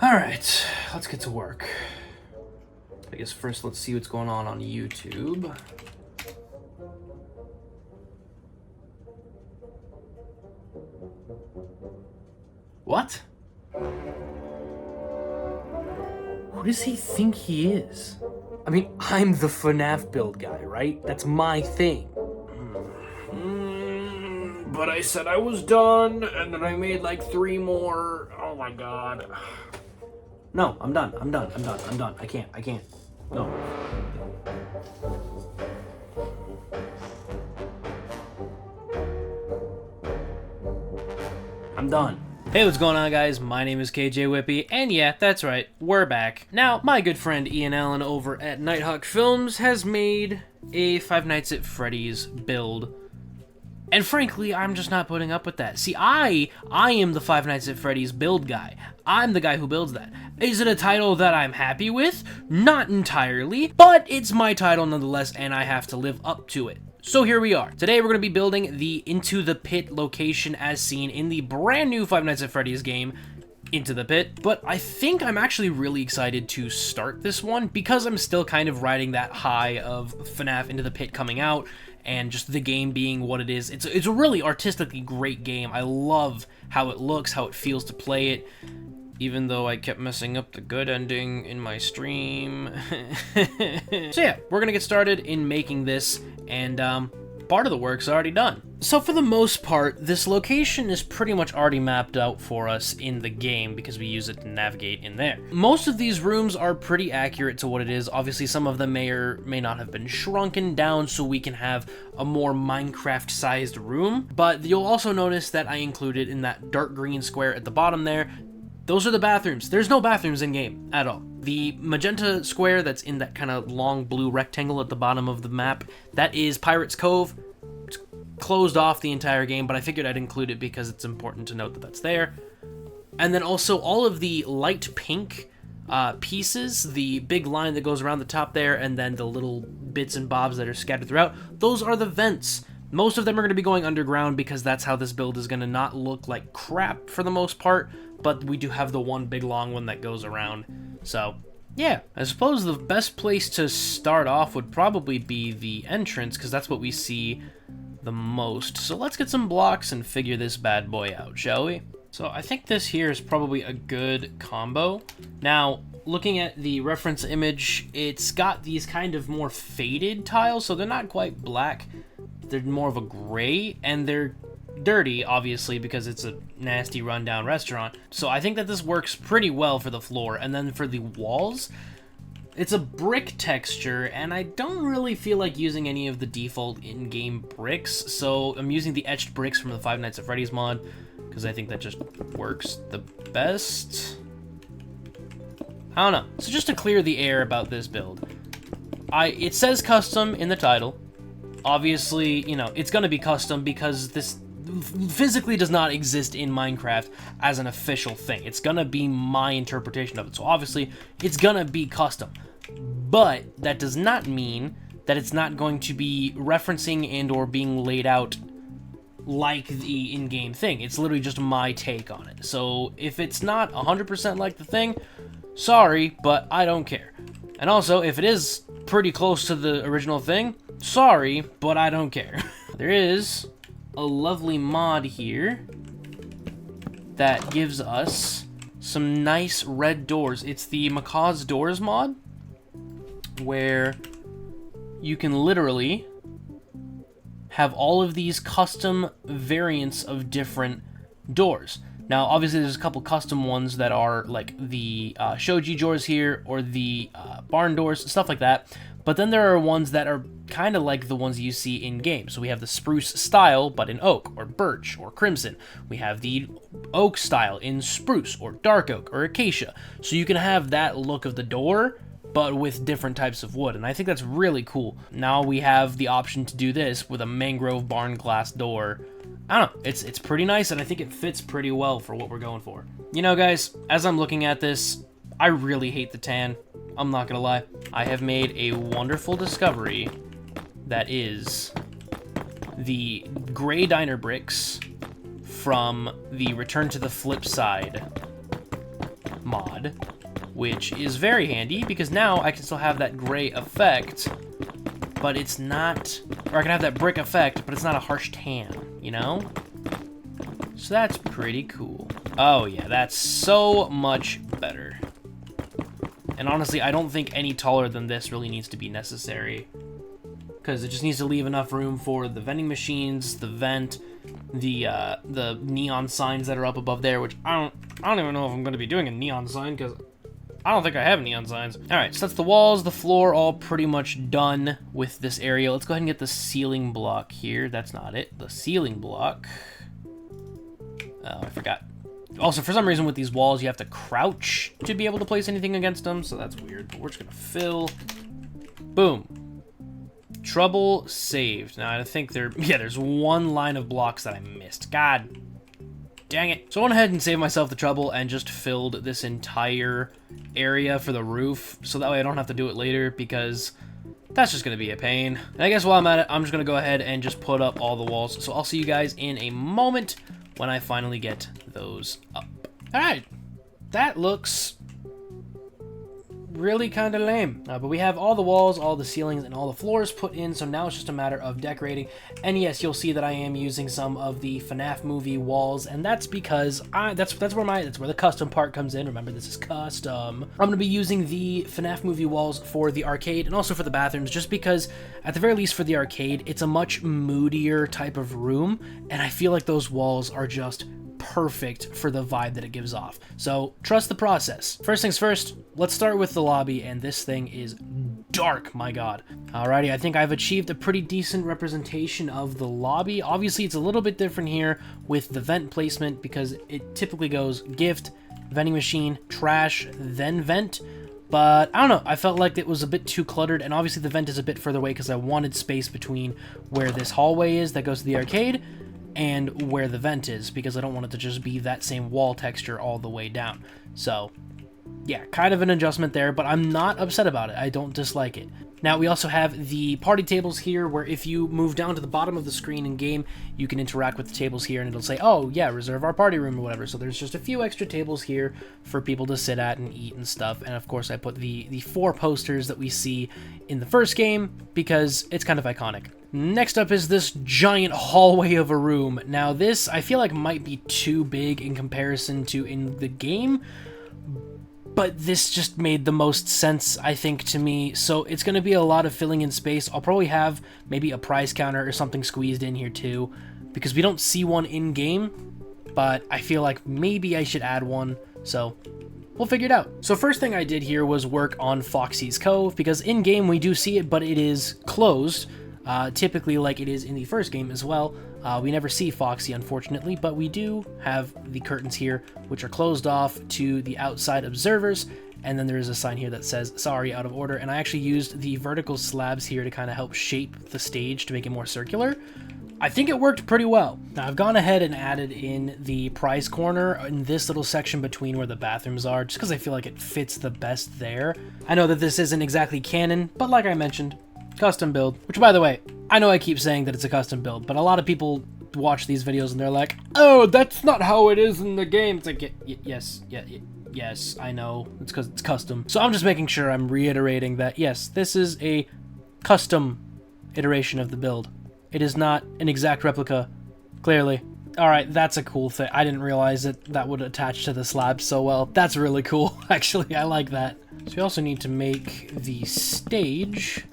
Alright, let's get to work. I guess first let's see what's going on YouTube. What? Who does he think he is? I mean, I'm the FNAF build guy, right? That's my thing. But I said I was done, and then I made like 3 more. Oh my god. No, I'm done. I'm done. I can't. No. I'm done. Hey, what's going on, guys? My name is Kjwippy, and yeah, that's right, we're back. Now, my good friend Ian Allen over at Nighthawk Films has made a Five Nights at Freddy's build. And frankly, I'm just not putting up with that. See, I am the Five Nights at Freddy's build guy. I'm the guy who builds that. Is it a title that I'm happy with? Not entirely, but it's my title nonetheless, and I have to live up to it. So here we are. Today we're going to be building the Into the Pit location as seen in the brand new Five Nights at Freddy's game, Into the Pit. But I think I'm actually really excited to start this one because I'm still kind of riding that high of FNAF Into the Pit coming out and just the game being what it is. It's a really artistically great game. I love how it looks, how it feels to play it, even though I kept messing up the good ending in my stream. So yeah, we're gonna get started in making this, and part of the work's already done. So for the most part, this location is pretty much already mapped out for us in the game because we use it to navigate in there. Most of these rooms are pretty accurate to what it is. Obviously, some of them may or may not have been shrunken down so we can have a more Minecraft-sized room, but you'll also notice that I included in that dark green square at the bottom there, those are the bathrooms. There's no bathrooms in-game at all. The magenta square that's in that kind of long blue rectangle at the bottom of the map, that is Pirate's Cove. It's closed off the entire game, but I figured I'd include it because it's important to note that that's there. And then also all of the light pink pieces, the big line that goes around the top there, and then the little bits and bobs that are scattered throughout, those are the vents. Most of them are going to be going underground because that's how this build is going to not look like crap for the most part, but we do have the one big long one that goes around. So, yeah, I suppose the best place to start off would probably be the entrance because that's what we see the most. So let's get some blocks and figure this bad boy out, shall we? So I think this here is probably a good combo. Now, looking at the reference image, it's got these kind of more faded tiles, so they're not quite black. They're more of a gray, and they're dirty, obviously, because it's a nasty rundown restaurant. So I think that this works pretty well for the floor. And then for the walls, it's a brick texture, and I don't really feel like using any of the default in-game bricks, so I'm using the etched bricks from the Five Nights at Freddy's mod, because I think that just works the best. I don't know. So just to clear the air about this build, it says custom in the title. Obviously, you know, it's going to be custom because this physically does not exist in Minecraft as an official thing. It's going to be my interpretation of it. So obviously, it's going to be custom. But that does not mean that it's not going to be referencing and or being laid out like the in-game thing. It's literally just my take on it. So if it's not 100% like the thing, sorry, but I don't care. And also, if it is pretty close to the original thing, sorry, but I don't care. There is a lovely mod here that gives us some nice red doors. It's the Macaw's Doors mod, where you can literally have all of these custom variants of different doors. Now, obviously, there's a couple custom ones that are like the shoji doors here, or the barn doors, stuff like that. But then there are ones that are kind of like the ones you see in-game. So we have the spruce style, but in oak, or birch, or crimson. We have the oak style in spruce, or dark oak, or acacia. So you can have that look of the door, but with different types of wood. And I think that's really cool. Now we have the option to do this with a mangrove barn glass door. I don't know, it's pretty nice, and I think it fits pretty well for what we're going for. You know, guys, as I'm looking at this, I really hate the tan. I'm not gonna lie. I have made a wonderful discovery that is the gray diner bricks from the Return to the Flip Side mod. mod, which is very handy because now I can still have that gray effect, but it's not, or I can have that brick effect, but it's not a harsh tan, you know? So that's pretty cool. Oh yeah, that's so much better. And honestly, I don't think any taller than this really needs to be necessary, because it just needs to leave enough room for the vending machines, the vent, the neon signs that are up above there, which I don't even know if I'm going to be doing a neon sign, because I don't think I have neon signs. All right, so that's the walls, the floor, all pretty much done with this area. Let's go ahead and get the ceiling block here. That's not it. The ceiling block. Oh, I forgot. Also, for some reason with these walls, you have to crouch to be able to place anything against them, so that's weird. But we're just gonna fill. Boom. Trouble saved. Now, I think there's one line of blocks that I missed. God dang it. So I went ahead and saved myself the trouble and just filled this entire area for the roof, so that way I don't have to do it later, because that's just gonna be a pain. And I guess while I'm at it, I'm just gonna go ahead and just put up all the walls. So I'll see you guys in a moment when I finally get those up. All right, that looks really kind of lame. But we have all the walls, all the ceilings, and all the floors put in, so now it's just a matter of decorating. And yes, you'll see that I am using some of the FNAF movie walls, and that's because that's where the custom part comes in. Remember, this is custom. I'm gonna be using the FNAF movie walls for the arcade and also for the bathrooms, just because at the very least for the arcade, it's a much moodier type of room, and I feel like those walls are just perfect for the vibe that it gives off. So trust the process. First things first, let's start with the lobby, and this thing is dark, my god. Alrighty, I think I've achieved a pretty decent representation of the lobby. Obviously, it's a little bit different here with the vent placement, because it typically goes gift, vending machine, trash, then vent. But I don't know, I felt like it was a bit too cluttered, and obviously the vent is a bit further away because I wanted space between where this hallway is that goes to the arcade and where the vent is, because I don't want it to just be that same wall texture all the way down. So yeah, kind of an adjustment there, but I'm not upset about it. I don't dislike it. Now, we also have the party tables here, where if you move down to the bottom of the screen in game, you can interact with the tables here, and it'll say, oh yeah, reserve our party room or whatever. So there's just a few extra tables here for people to sit at and eat and stuff. And of course, I put the 4 posters that we see in the first game, because it's kind of iconic. Next up is this giant hallway of a room. Now this, I feel like, might be too big in comparison to in the game, but this just made the most sense, I think, to me. So it's going to be a lot of filling in space. I'll probably have maybe a prize counter or something squeezed in here too, because we don't see one in game, but I feel like maybe I should add one. So we'll figure it out. So first thing I did here was work on Foxy's Cove, because in game we do see it, but it is closed. Typically like it is in the first game as well. We never see Foxy, unfortunately, but we do have the curtains here, which are closed off to the outside observers, and then there is a sign here that says, sorry, out of order, and I actually used the vertical slabs here to kind of help shape the stage to make it more circular. I think it worked pretty well. Now, I've gone ahead and added in the prize corner in this little section between where the bathrooms are, just because I feel like it fits the best there. I know that this isn't exactly canon, but like I mentioned, custom build, which, by the way, I know I keep saying that it's a custom build, but a lot of people watch these videos and they're like, oh, that's not how it is in the game. It's like, yes, I know, it's because it's custom. So I'm just making sure I'm reiterating that, yes, this is a custom iteration of the build. It is not an exact replica, clearly. All right, that's a cool thing. I didn't realize that would attach to the slab so well. That's really cool, actually. I like that. So we also need to make the stage,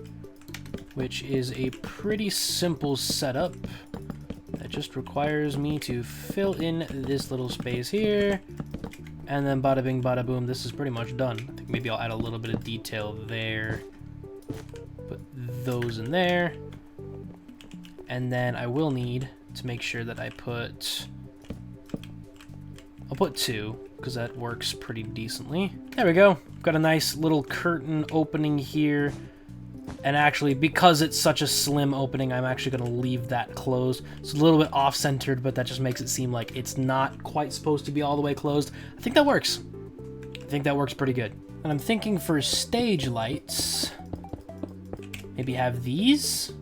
which is a pretty simple setup that just requires me to fill in this little space here, and then bada bing bada boom, this is pretty much done. I think maybe I'll add a little bit of detail there, put those in there, and then I will need to make sure that I'll put 2, because that works pretty decently. There we go. Got a nice little curtain opening here. And actually, because it's such a slim opening, I'm actually going to leave that closed. It's a little bit off-centered, but that just makes it seem like it's not quite supposed to be all the way closed. I think that works. I think that works pretty good. And I'm thinking for stage lights, maybe have these?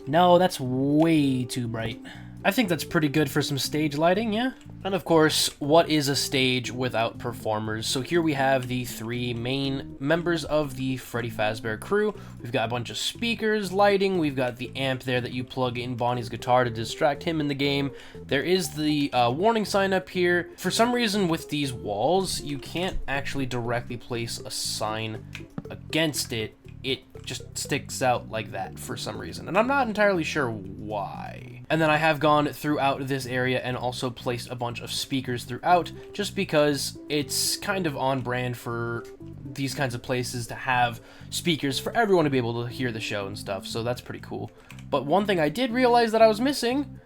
No, that's way too bright. I think that's pretty good for some stage lighting, yeah? And of course, what is a stage without performers? So here we have the 3 main members of the Freddy Fazbear crew. We've got a bunch of speakers, lighting, we've got the amp there that you plug in Bonnie's guitar to distract him in the game. There is the warning sign up here. For some reason with these walls, you can't actually directly place a sign against it. It just sticks out like that for some reason, and I'm not entirely sure why. And then I have gone throughout this area and also placed a bunch of speakers throughout, just because it's kind of on brand for these kinds of places to have speakers for everyone to be able to hear the show and stuff, so that's pretty cool. But one thing I did realize that I was missing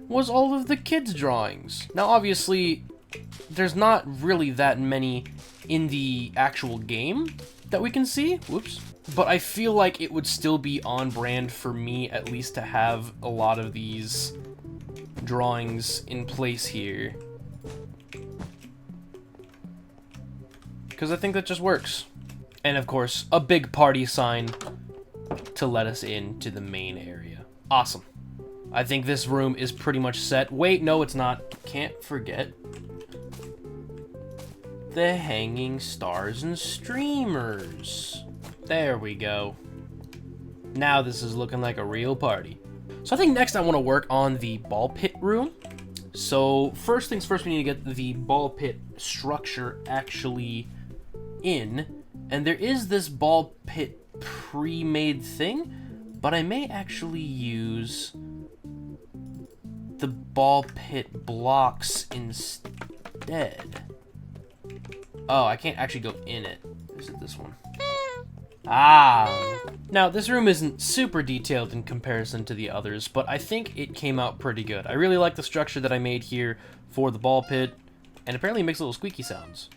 was all of the kids' drawings. Now obviously, there's not really that many in the actual game that we can see. Whoops. But I feel like it would still be on brand for me, at least, to have a lot of these drawings in place here. Because I think that just works. And of course, a big party sign to let us into the main area. Awesome. I think this room is pretty much set. Wait, no, it's not. Can't forget the hanging stars and streamers. There we go. Now this is looking like a real party. So I think next I want to work on the ball pit room. So first things first, we need to get the ball pit structure actually in. And there is this ball pit pre-made thing, but I may actually use the ball pit blocks instead. Oh, I can't actually go in it. Is it this one? Ah! Now, this room isn't super detailed in comparison to the others, but I think it came out pretty good. I really like the structure that I made here for the ball pit, and apparently it makes little squeaky sounds.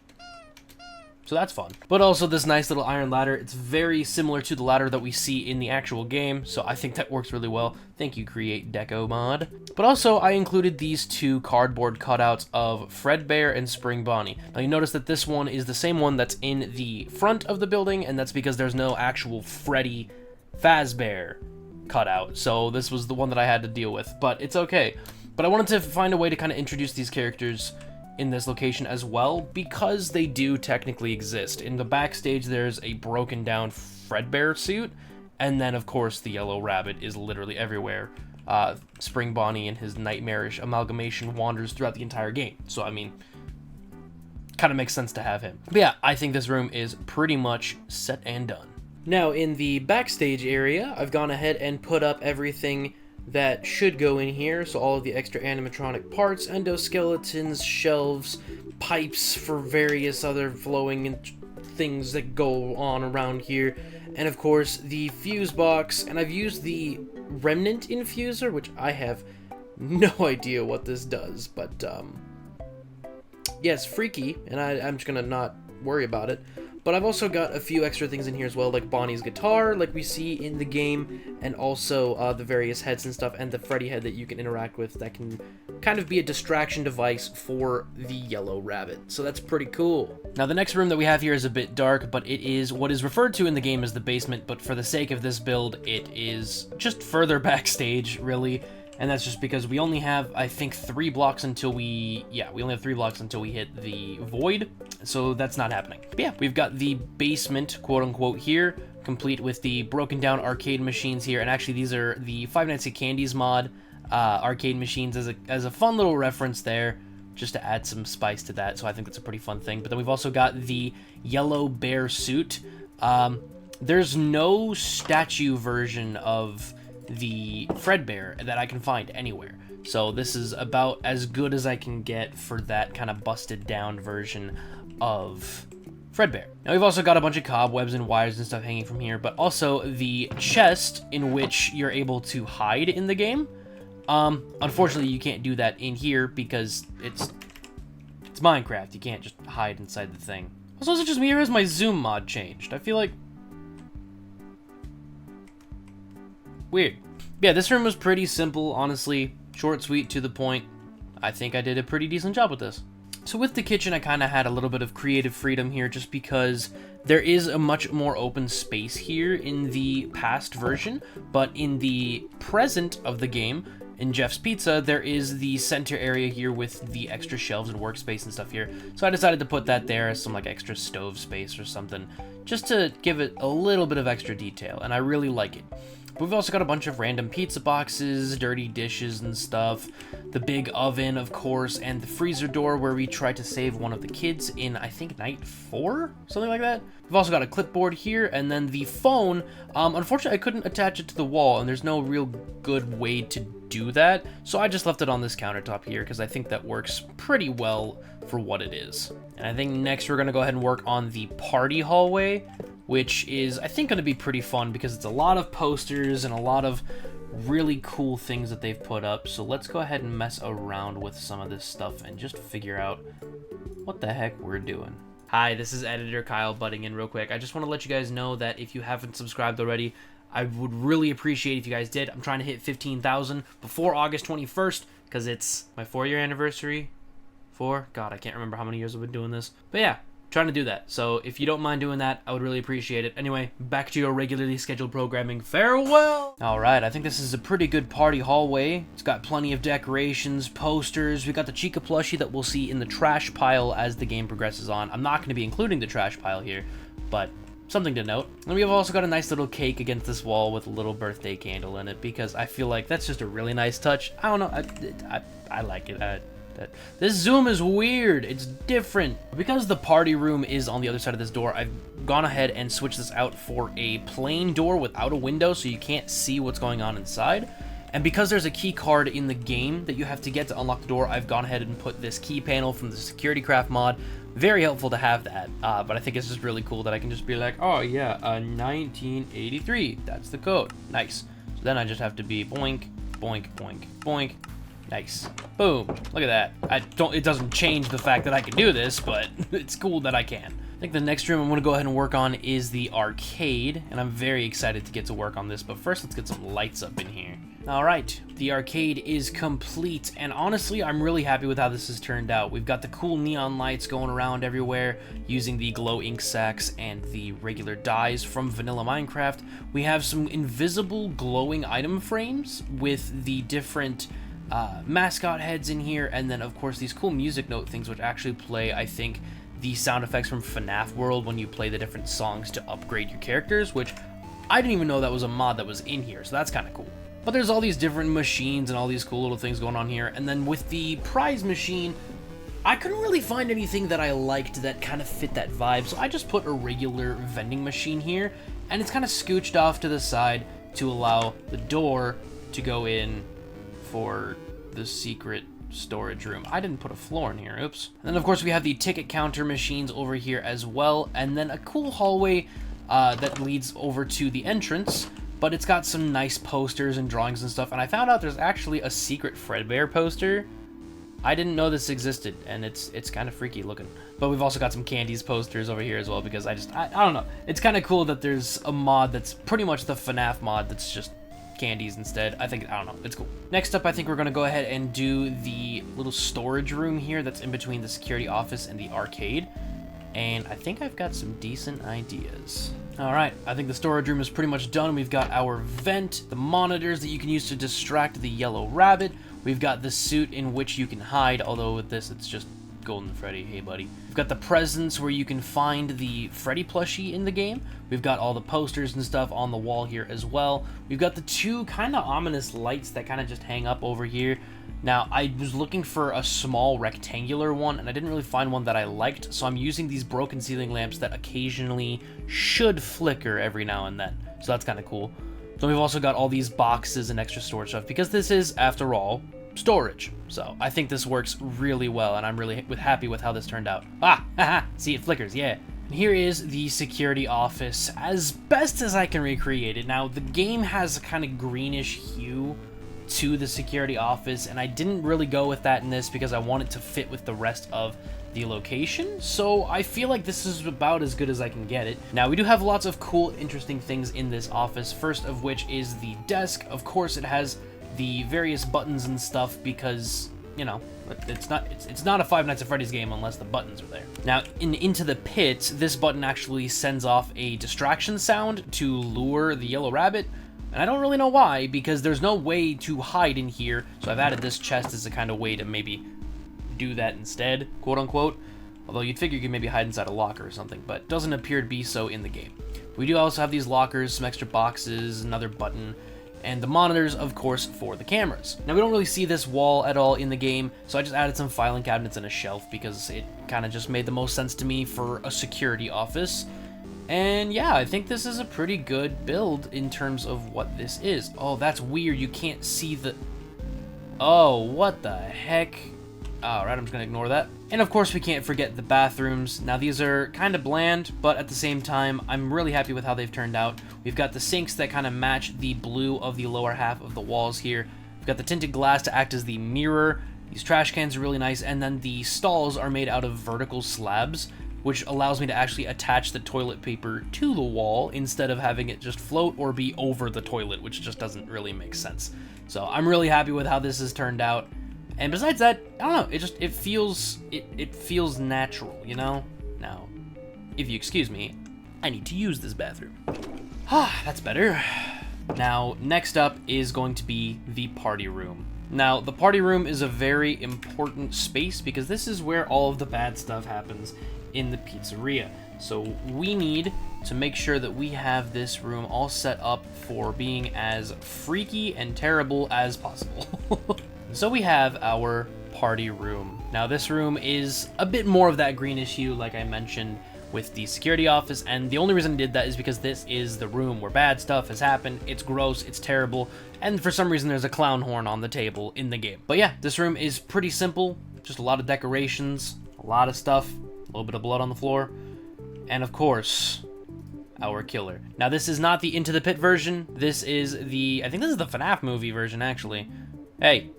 So that's fun. But also this nice little iron ladder. It's very similar to the ladder that we see in the actual game, so I think that works really well. Thank you, Create Deco Mod. But also, I included these 2 cardboard cutouts of Fredbear and Spring Bonnie. Now you notice that this one is the same one that's in the front of the building, and that's because there's no actual Freddy Fazbear cutout. So this was the one that I had to deal with, but it's okay. But I wanted to find a way to kind of introduce these characters in this location as well, because they do technically exist. In the backstage, there's a broken down Fredbear suit, and then of course the yellow rabbit is literally everywhere. Spring Bonnie and his nightmarish amalgamation wanders throughout the entire game. So I mean, kind of makes sense to have him. But yeah, I think this room is pretty much set and done. Now in the backstage area, I've gone ahead and put up everything that should go in here, so all of the extra animatronic parts, endoskeletons, shelves, pipes for various other flowing things that go on around here, and of course the fuse box. And I've used the remnant infuser, which I have no idea what this does, but yeah, it's freaky, and I'm just gonna not worry about it. But I've also got a few extra things in here as well, like Bonnie's guitar, like we see in the game, and also the various heads and stuff, and the Freddy head that you can interact with that can kind of be a distraction device for the yellow rabbit. So that's pretty cool. Now the next room that we have here is a bit dark, but it is what is referred to in the game as the basement, but for the sake of this build, it is just further backstage, really. And that's just because we only have, I think, 3 blocks until we only have 3 blocks until we hit the void, so that's not happening. But yeah, we've got the basement, quote-unquote, here, complete with the broken down arcade machines here, and actually these are the Five Nights at Candy's mod arcade machines as a fun little reference there, just to add some spice to that, so I think that's a pretty fun thing. But then we've also got the yellow bear suit. There's no statue version of the Fredbear that I can find anywhere, so this is about as good as I can get for that kind of busted down version of Fredbear. Now we've also got a bunch of cobwebs and wires and stuff hanging from here, but also the chest in which you're able to hide in the game. Unfortunately you can't do that in here because it's Minecraft. You can't just hide inside the thing. Also, is it just me or has my zoom mod changed? I feel like weird. Yeah, this room was pretty simple, honestly. Short, sweet, to the point. I think I did a pretty decent job with this. So with the kitchen, I kind of had a little bit of creative freedom here just because there is a much more open space here in the past version, but in the present of the game, in Jeff's Pizza, there is the center area here with the extra shelves and workspace and stuff here. So I decided to put that there as some like extra stove space or something, just to give it a little bit of extra detail, and I really like it. We've also got a bunch of random pizza boxes, dirty dishes and stuff, the big oven, of course, and the freezer door where we tried to save one of the kids in, I think, night 4? Something like that. We've also got a clipboard here, and then the phone. Unfortunately, I couldn't attach it to the wall, and there's no real good way to do that, so I just left it on this countertop here because I think that works pretty well for what it is. And I think next we're going to go ahead and work on the party hallway, which is, I think, going to be pretty fun because it's a lot of posters and a lot of really cool things that they've put up. So let's go ahead and mess around with some of this stuff and just figure out what the heck we're doing. Hi, this is Editor Kyle butting in real quick. I just want to let you guys know that if you haven't subscribed already, I would really appreciate if you guys did. I'm trying to hit 15,000 before August 21st because it's my 4-year anniversary. God, I can't remember how many years I've been doing this. But yeah, trying to do that. So if you don't mind doing that, I would really appreciate it. Anyway, back to your regularly scheduled programming. Farewell! Alright, I think this is a pretty good party hallway. It's got plenty of decorations, posters. We got the Chica plushie that we'll see in the trash pile as the game progresses on. I'm not going to be including the trash pile here, but something to note. And we have also got a nice little cake against this wall with a little birthday candle in it because I feel like that's just a really nice touch. I don't know. I like it. This zoom is weird. It's different. Because the party room is on the other side of this door, I've gone ahead and switched this out for a plain door without a window so you can't see what's going on inside. And because there's a key card in the game that you have to get to unlock the door, I've gone ahead and put this key panel from the Security Craft mod. Very helpful to have that, but I think it's just really cool that I can just be like, oh yeah, 1983, that's the code. Nice. So then I just have to be boink, boink, boink, boink. Nice. Boom. Look at that. It doesn't change the fact that I can do this, but it's cool that I can. I think the next room I'm going to go ahead and work on is the arcade, and I'm very excited to get to work on this, but first let's get some lights up in here. Alright, the arcade is complete, and honestly, I'm really happy with how this has turned out. We've got the cool neon lights going around everywhere, using the glow ink sacks and the regular dyes from vanilla Minecraft. We have some invisible glowing item frames with the different mascot heads in here, and then of course these cool music note things which actually play, I think, the sound effects from FNAF World when you play the different songs to upgrade your characters, which I didn't even know that was a mod that was in here, so that's kind of cool. But there's all these different machines and all these cool little things going on here, and then with the prize machine, I couldn't really find anything that I liked that kind of fit that vibe, so I just put a regular vending machine here, and it's kind of scooched off to the side to allow the door to go in for the secret storage room. I didn't put a floor in here, oops. And then of course we have the ticket counter machines over here as well, and then a cool hallway that leads over to the entrance, but it's got some nice posters and drawings and stuff, and I found out there's actually a secret Fredbear poster. I didn't know this existed, and it's kind of freaky looking. But we've also got some Candies posters over here as well, because I don't know. It's kind of cool that there's a mod that's pretty much the FNAF mod that's just candies instead. I don't know, it's cool. Next up, I think we're gonna go ahead and do the little storage room here that's in between the security office and the arcade, and I think I've got some decent ideas. Alright, I think the storage room is pretty much done. We've got our vent, the monitors that you can use to distract the yellow rabbit, we've got the suit in which you can hide, although with this it's just Golden Freddy, hey buddy. We've got the presents where you can find the Freddy plushie in the game. We've got all the posters and stuff on the wall here as well. We've got the two kind of ominous lights that kind of just hang up over here. Now, I was looking for a small rectangular one, and I didn't really find one that I liked, so I'm using these broken ceiling lamps that occasionally should flicker every now and then. So that's kind of cool. So we've also got all these boxes and extra storage stuff, because this is, after all, storage. So I think this works really well, and I'm really happy with how this turned out. Ah, haha, see, it flickers, yeah. And here is the security office, as best as I can recreate it. Now, the game has a kind of greenish hue to the security office, and I didn't really go with that in this because I want it to fit with the rest of the location, so I feel like this is about as good as I can get it. Now, we do have lots of cool, interesting things in this office, first of which is the desk. Of course, it has the various buttons and stuff because, you know, it's not a Five Nights at Freddy's game unless the buttons are there. Now, into the pit, this button actually sends off a distraction sound to lure the yellow rabbit, And I don't really know why, because there's no way to hide in here, so I've added this chest as a kind of way to maybe do that instead, quote-unquote. Although you'd figure you could maybe hide inside a locker or something, but it doesn't appear to be so in the game. We do also have these lockers, some extra boxes, another button, and the monitors, of course, for the cameras. Now, we don't really see this wall at all in the game, so I just added some filing cabinets and a shelf because it kind of just made the most sense to me for a security office. And yeah, I think this is a pretty good build in terms of what this is. Oh, that's weird. You can't see the... Oh, what the heck? Alright, I'm just gonna ignore that. And of course, we can't forget the bathrooms. Now, these are kind of bland, but at the same time, I'm really happy with how they've turned out. We've got the sinks that kind of match the blue of the lower half of the walls here. We've got the tinted glass to act as the mirror. These trash cans are really nice, and then the stalls are made out of vertical slabs, which allows me to actually attach the toilet paper to the wall instead of having it just float or be over the toilet, which just doesn't really make sense. So I'm really happy with how this has turned out. And besides that, I don't know, it feels natural, you know? Now, if you excuse me, I need to use this bathroom. That's better. Now, next up is going to be the party room. Now, the party room is a very important space because this is where all of the bad stuff happens in the pizzeria. So we need to make sure that we have this room all set up for being as freaky and terrible as possible. So we have our party room. Now this room is a bit more of that greenish hue like I mentioned with the security office, and the only reason I did that is because this is the room where bad stuff has happened. It's gross, it's terrible, and for some reason there's a clown horn on the table in the game. But yeah, this room is pretty simple, just a lot of decorations, a lot of stuff, a little bit of blood on the floor, and of course, our killer. Now this is not the Into the Pit version, this is the, I think this is the FNAF movie version actually. Hey.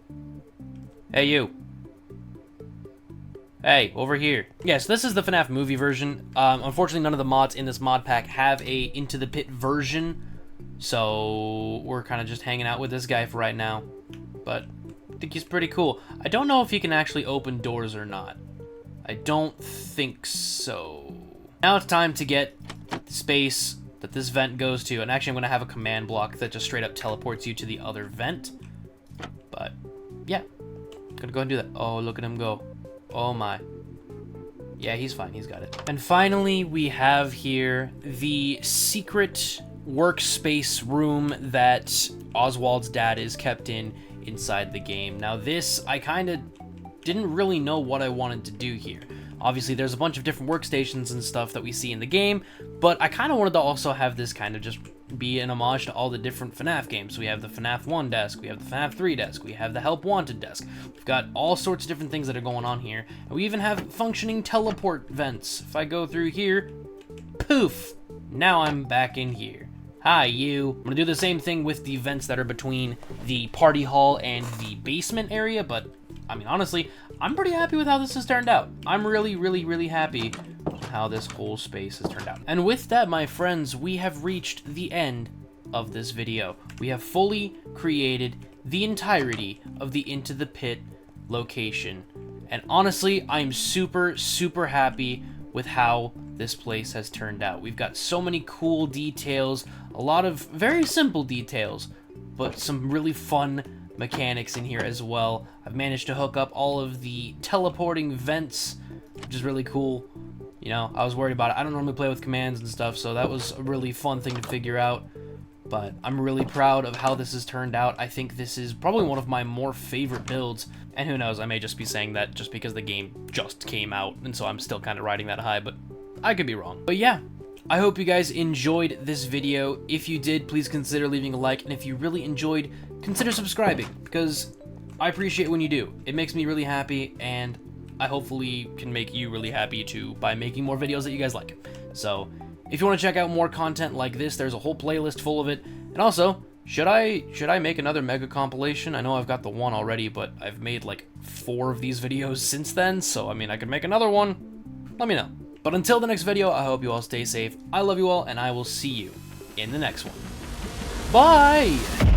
Hey, you. Hey, over here. Yes, this is the FNAF movie version. Unfortunately, none of the mods in this mod pack have a Into the Pit version, so we're kind of just hanging out with this guy for right now. But I think he's pretty cool. I don't know if he can actually open doors or not. I don't think so. Now it's time to get the space that this vent goes to, and actually I'm going to have a command block that just straight up teleports you to the other vent. But yeah, I'm gonna go and do that. Oh, look at him go. Oh my. Yeah, he's fine, he's got it. And finally, we have here the secret workspace room that Oswald's dad is kept in inside the game. Now this, I kind of didn't really know what I wanted to do here. Obviously, there's a bunch of different workstations and stuff that we see in the game, but I kind of wanted to also have this kind of just be an homage to all the different FNAF games. So we have the FNAF 1 desk, we have the FNAF 3 desk, we have the Help Wanted desk. We've got all sorts of different things that are going on here. And we even have functioning teleport vents. If I go through here, poof, now I'm back in here. Hi, you. I'm gonna do the same thing with the vents that are between the party hall and the basement area, but I mean, honestly, I'm pretty happy with how this has turned out. I'm really, really, really happy with how this whole space has turned out. And with that, my friends, we have reached the end of this video. We have fully created the entirety of the Into the Pit location. And honestly, I'm super, super happy with how this place has turned out. We've got so many cool details, a lot of very simple details, but some really fun mechanics in here as well. I've managed to hook up all of the teleporting vents, which is really cool. You know, I was worried about it. I don't normally play with commands and stuff, so that was a really fun thing to figure out. But I'm really proud of how this has turned out. I think this is probably one of my more favorite builds. And who knows, I may just be saying that just because the game just came out, and so I'm still kind of riding that high, but I could be wrong. But yeah, I hope you guys enjoyed this video. If you did, please consider leaving a like, and if you really enjoyed, consider subscribing, because I appreciate when you do. It makes me really happy, and I hopefully can make you really happy too by making more videos that you guys like. So, if you want to check out more content like this, there's a whole playlist full of it. And also, should I make another mega compilation? I know I've got the one already, but I've made like 4 of these videos since then, so I mean, I could make another one. Let me know. But until the next video, I hope you all stay safe. I love you all, and I will see you in the next one. Bye!